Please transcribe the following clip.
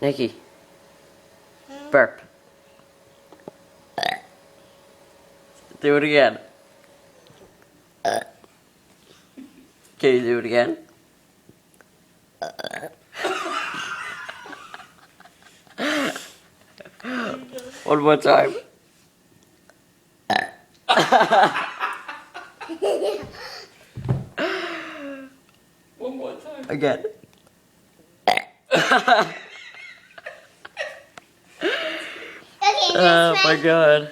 Nikki. Burp. Do it again. Can you do it again? One more time. One more time. Again. Okay, Oh my god.